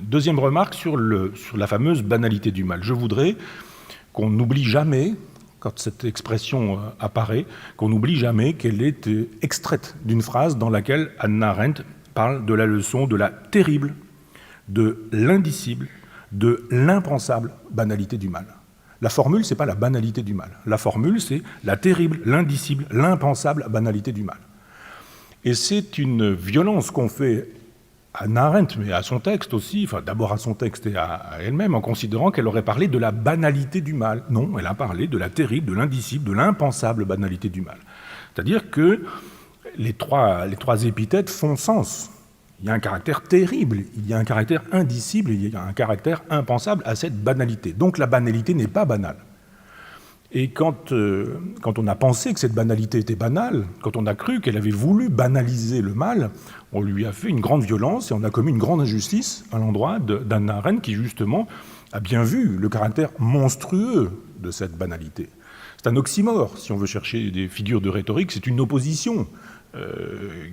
Deuxième remarque sur la fameuse banalité du mal. Je voudrais qu'on n'oublie jamais, quand cette expression apparaît, qu'on n'oublie jamais qu'elle est extraite d'une phrase dans laquelle Hannah Arendt parle de la leçon de la terrible, de l'indicible, de l'impensable banalité du mal. La formule, ce n'est pas la banalité du mal. La formule, c'est la terrible, l'indicible, l'impensable banalité du mal. Et c'est une violence qu'on fait à Hannah Arendt, mais à son texte aussi, enfin d'abord à son texte et à elle-même, en considérant qu'elle aurait parlé de la banalité du mal. Non, elle a parlé de la terrible, de l'indicible, de l'impensable banalité du mal. C'est-à-dire que les trois épithètes font sens. Il y a un caractère terrible, il y a un caractère indicible, il y a un caractère impensable à cette banalité. Donc la banalité n'est pas banale. Et quand on a pensé que cette banalité était banale, quand on a cru qu'elle avait voulu banaliser le mal, on lui a fait une grande violence et on a commis une grande injustice à l'endroit d'Hannah Arendt qui, justement, a bien vu le caractère monstrueux de cette banalité. C'est un oxymore, si on veut chercher des figures de rhétorique, c'est une opposition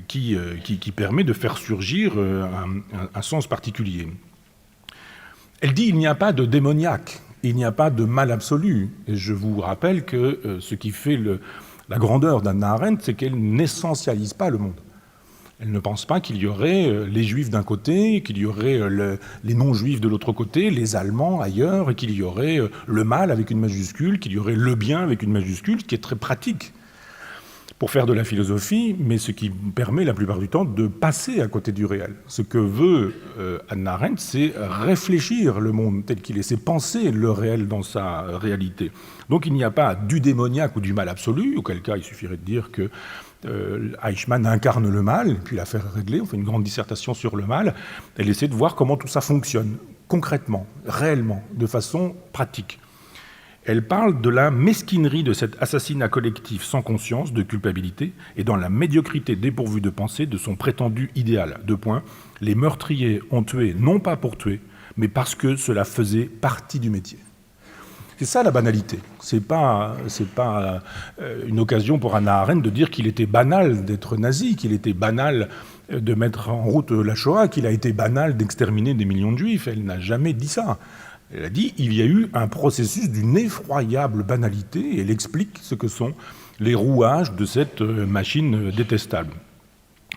qui permet de faire surgir un sens particulier. Elle dit « il n'y a pas de démoniaque ». Il n'y a pas de mal absolu. Et je vous rappelle que ce qui fait la grandeur d'Hannah Arendt, c'est qu'elle n'essentialise pas le monde. Elle ne pense pas qu'il y aurait les juifs d'un côté, qu'il y aurait les non-juifs de l'autre côté, les Allemands ailleurs, et qu'il y aurait le mal avec une majuscule, qu'il y aurait le bien avec une majuscule, ce qui est très pratique pour faire de la philosophie, mais ce qui permet la plupart du temps de passer à côté du réel. Ce que veut Hannah Arendt, c'est réfléchir le monde tel qu'il est, c'est penser le réel dans sa réalité. Donc il n'y a pas du démoniaque ou du mal absolu, auquel cas il suffirait de dire que Eichmann incarne le mal, et puis l'affaire est réglée, on fait une grande dissertation sur le mal, elle essaie de voir comment tout ça fonctionne, concrètement, réellement, de façon pratique. Elle parle de la mesquinerie de cet assassinat collectif sans conscience, de culpabilité, et dans la médiocrité dépourvue de pensée de son prétendu idéal. Deux points. Les meurtriers ont tué non pas pour tuer, mais parce que cela faisait partie du métier. C'est ça la banalité. C'est pas une occasion pour Hannah Arendt de dire qu'il était banal d'être nazi, qu'il était banal de mettre en route la Shoah, qu'il a été banal d'exterminer des millions de juifs. Elle n'a jamais dit ça. Elle a dit qu'il y a eu un processus d'une effroyable banalité, et elle explique ce que sont les rouages de cette machine détestable.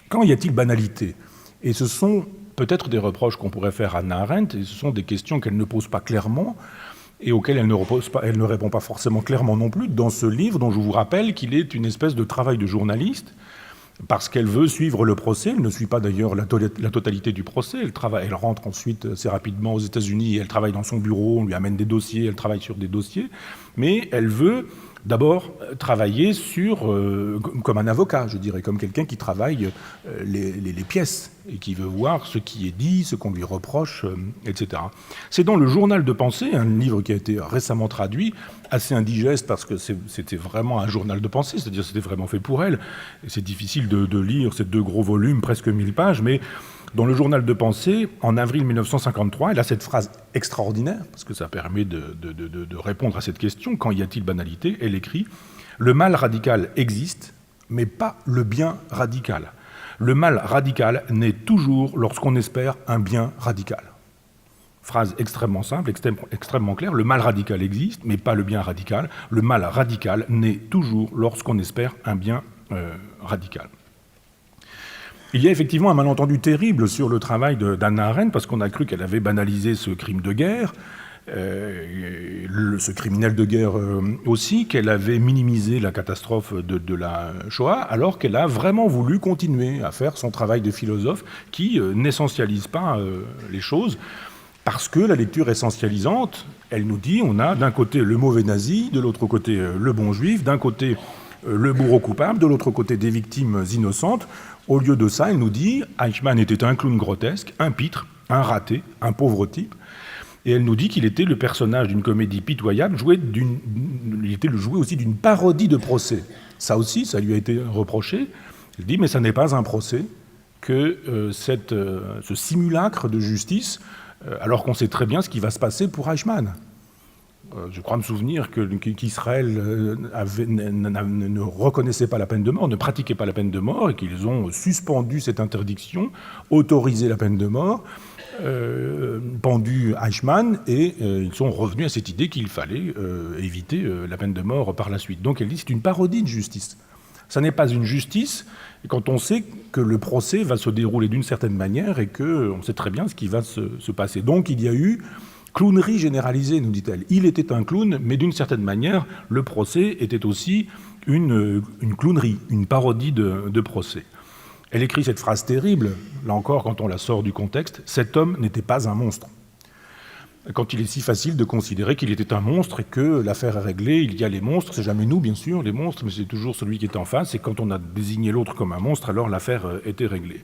Quand y a-t-il banalité ? Et ce sont peut-être des reproches qu'on pourrait faire à Hannah Arendt, et ce sont des questions qu'elle ne pose pas clairement, et auxquelles elle ne répond pas forcément clairement non plus, dans ce livre dont je vous rappelle qu'il est une espèce de travail de journaliste, parce qu'elle veut suivre le procès. Elle ne suit pas d'ailleurs la totalité du procès. Elle rentre ensuite assez rapidement aux États-Unis, elle travaille dans son bureau, on lui amène des dossiers, elle travaille sur des dossiers, mais elle veut d'abord travailler comme un avocat, je dirais, comme quelqu'un qui travaille les pièces et qui veut voir ce qui est dit, ce qu'on lui reproche, etc. C'est dans le Journal de pensée, un livre qui a été récemment traduit, assez indigeste parce que c'était vraiment un journal de pensée, c'est-à-dire c'était vraiment fait pour elle. Et c'est difficile de lire ces deux gros volumes, presque 1000 pages, mais dans le Journal de pensée, en avril 1953, elle a cette phrase extraordinaire, parce que ça permet de répondre à cette question, quand y a-t-il banalité ? Elle écrit « Le mal radical existe, mais pas le bien radical. Le mal radical naît toujours lorsqu'on espère un bien radical. » Phrase extrêmement simple, extrêmement claire. Le mal radical existe, mais pas le bien radical. Le mal radical naît toujours lorsqu'on espère un bien radical. Il y a effectivement un malentendu terrible sur le travail d'Hannah Arendt, parce qu'on a cru qu'elle avait banalisé ce crime de guerre, ce criminel de guerre aussi, qu'elle avait minimisé la catastrophe de la Shoah, alors qu'elle a vraiment voulu continuer à faire son travail de philosophe qui n'essentialise pas les choses, parce que la lecture essentialisante, elle nous dit, on a d'un côté le mauvais nazi, de l'autre côté le bon juif, d'un côté le bourreau coupable, de l'autre côté des victimes innocentes. Au lieu de ça, elle nous dit Eichmann était un clown grotesque, un pitre, un raté, un pauvre type. Et elle nous dit qu'il était le personnage d'une comédie pitoyable, il était le jouet aussi d'une parodie de procès. Ça aussi, ça lui a été reproché. Elle dit, mais ça n'est pas un procès que ce simulacre de justice, alors qu'on sait très bien ce qui va se passer pour Eichmann. Je crois me souvenir qu'Israël ne reconnaissait pas la peine de mort, ne pratiquait pas la peine de mort, et qu'ils ont suspendu cette interdiction, autorisé la peine de mort, pendu Eichmann, et ils sont revenus à cette idée qu'il fallait éviter la peine de mort par la suite. Donc elle dit que c'est une parodie de justice. Ça n'est pas une justice, quand on sait que le procès va se dérouler d'une certaine manière et qu'on sait très bien ce qui va se passer. Donc il y a eu clownerie généralisée, nous dit-elle. Il était un clown, mais d'une certaine manière, le procès était aussi une clownerie, une parodie de procès. Elle écrit cette phrase terrible, là encore, quand on la sort du contexte, « Cet homme n'était pas un monstre ». Quand il est si facile de considérer qu'il était un monstre et que l'affaire est réglée, il y a les monstres, c'est jamais nous, bien sûr, les monstres, mais c'est toujours celui qui est en face, et quand on a désigné l'autre comme un monstre, alors l'affaire était réglée.